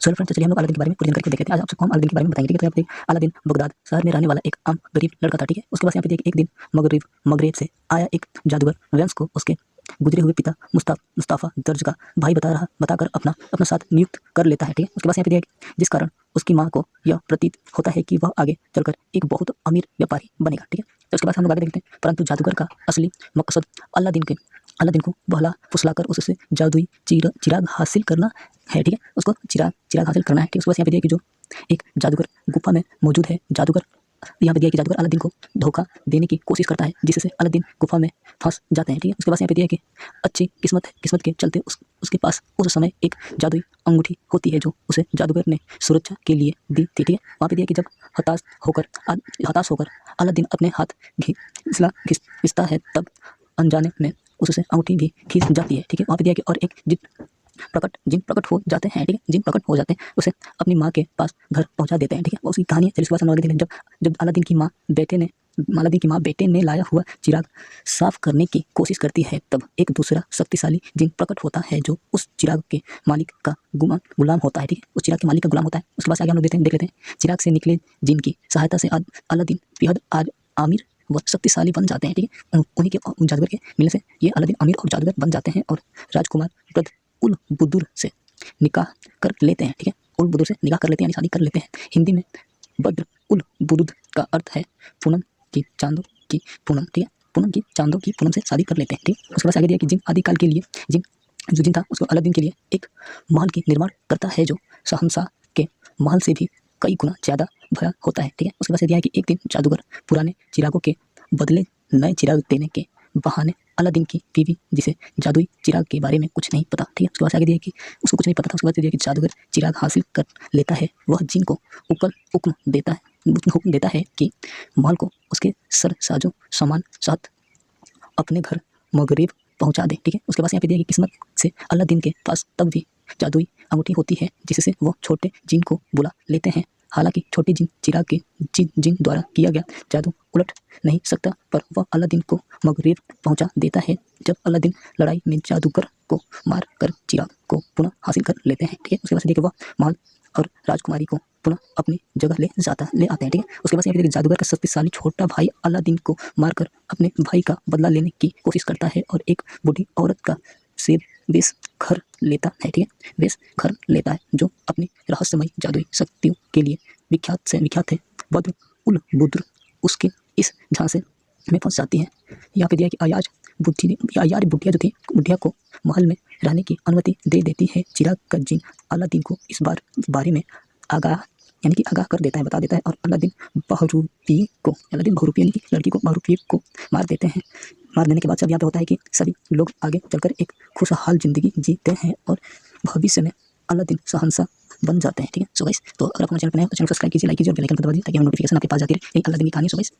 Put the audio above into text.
चलो फ्रेंड्स, चलिए हम लोग अलादीन के बारे में पूरी जानकारी को देख लेते हैं। आज आप सबको हम अलादीन के बारे में बताएंगे। ठीक है, तो यहाँ पे अलादीन बगदाद शहर में रहने वाला एक आम गरीब लड़का था। ठीक है, उसके पास यहाँ पे देखिए एक दिन मगरेब से आया एक जादूगर वेंस को उसके गुजरे हुए पिता मुस्ताफा दर्ज का भाई बताकर अपना साथ नियुक्त कर लेता है। ठीक है, उसके पास यहाँ पे देखिए जिस कारण उसकी माँ को यह प्रतीत होता है कि वह आगे चलकर एक बहुत अमीर व्यापारी बनेगा। ठीक है, तो उसके बाद हम लोग आगे देखते हैं। परंतु जादूगर का असली मकसद अलादीन को बहला फुसलाकर उससे जादुई चिराग हासिल करना है। ठीक है, उसको चिराग हासिल करना है। ठीक है, उसके बाद यहाँ पे देखिए कि जो एक जादूगर गुफा में मौजूद है। यहाँ पे दिया कि जादूगर अलादीन को धोखा देने की कोशिश करता है, जिससे अलादीन गुफा में फंस जाते हैं। ठीक है, उसके बाद यहाँ पे दिया कि अच्छी किस्मत के चलते उसके पास उस समय एक जादुई अंगूठी होती है जो उसे जादूगर ने सुरक्षा के लिए दी थी। ठीक है, वहाँ पे दिया कि जब हताश होकर अलादीन अपने हाथ घिसता है, तब अनजाने में उससे अंगूठी भी खींच जाती है। ठीक है, वहाँ पे दिया कि और एक जिन प्रकट हो जाते हैं। ठीक है, जिन प्रकट हो जाते हैं उसे अपनी माँ के पास घर पहुँचा देते हैं। ठीक है, उसकी कहानी है। चलिए उसके बाद हम लोग जब अलादीन की माँ बेटे ने लाया हुआ चिराग साफ करने की कोशिश करती है, तब एक दूसरा शक्तिशाली जिन प्रकट होता है जो उस चिराग के मालिक का गुलाम होता है। ठीक है, उस चिराग के मालिक का गुलाम होता है। उसके बाद आगे हम लोग देख लेते हैं। चिराग से निकले जिन की सहायता से अलादीन बेहद आज आमिर व शक्तिशाली बन जाते हैं। ठीक है, उन्हीं के जादूगर के मिलने से ये अलादीन अमीर और जादूगर बन जाते हैं और राजकुमार उल बुदुर से निकाह कर लेते हैं। ठीक है, उल बुदुर से निकाह कर लेते हैं, यानी शादी कर लेते हैं। हिंदी में बद्र उल बुदुर का अर्थ है पूनम की चांदों की पूनम। ठीक है, पूनम की चांदों की पूनम से शादी कर लेते हैं। ठीक है, उसके बाद आगे दिया कि जिन आदिकाल के लिए जिन था उसको अलादीन के लिए एक महल की निर्माण करता है जो शहंशाह के महल से भी कई गुना ज़्यादा भरा होता है। ठीक है, उसके बाद दिया है कि एक दिन जादूगर पुराने चिरागों के बदले नए चिराग देने के बहाने अलादीन की बीवी, जिसे जादुई चिराग के बारे में कुछ नहीं पता। ठीक है, उसके बाद आगे दिया कि उसको कुछ नहीं पता था। उसके बाद दिया कि जादूगर चिराग हासिल कर लेता है। वह जिन को हुक्म देता है कि महल को उसके साजो सामान साथ अपने घर मगरेब पहुंचा दे। ठीक है, उसके बाद यहाँ पे दिया कि किस्मत से अलादीन के पास तब भी जादुई अंगूठी होती है, जिससे वह छोटे जिन को बुला लेते हैं। हालांकि छोटे जिन चिराग के जिन द्वारा किया गया जादू उलट नहीं सकता, पर वह अलादीन को मगरेब पहुंचा देता है। जब अलादीन लड़ाई में जादूगर को मार कर चिराग को पुनः हासिल कर लेते हैं। ठीक है, उसके बाद देखिए वह महल और राजकुमारी को पुनः अपनी जगह ले आते हैं। ठीक है, उसके बाद यहाँ पे जादूगर का शक्तिशाली छोटा भाई अलादीन को मारकर अपने भाई का बदला लेने की कोशिश करता है और एक बूढ़ी औरत का वेश घर लेता है। ठीक है, वेश घर लेता है जो अपनी रहस्यमय जादुई शक्तियों के लिए विख्यात है। बद्र उल बुद्र उसके इस झांसे में फंस जाती है। यहाँ पे दिया कि अयाज बुढ़िया जो थी, बुढ़िया को महल में रहने की अनुमति दे देती है। चिराग का जिन अलादीन को इस बारे में आगाह कर देता है, बता देता है और अलादीन बहुरूपी यानी कि लड़की को बहुरूपी को मार देने के बाद सब यहाँ पे होता है कि सभी लोग आगे चलकर एक खुशहाल जिंदगी जीते हैं और भविष्य में अलादीन शहंशाह बन जाते हैं। ठीक है, सो गाइस, तो अगर आप हमारे चैनल पर नए हैं तो चैनल को सब्सक्राइब कीजिए, लाइक कीजिए और बेल आइकन पर दबा दीजिए ताकि हमें नोटिफिकेशन आपके पास जाती रहे अलादीन की कहानी। So guys,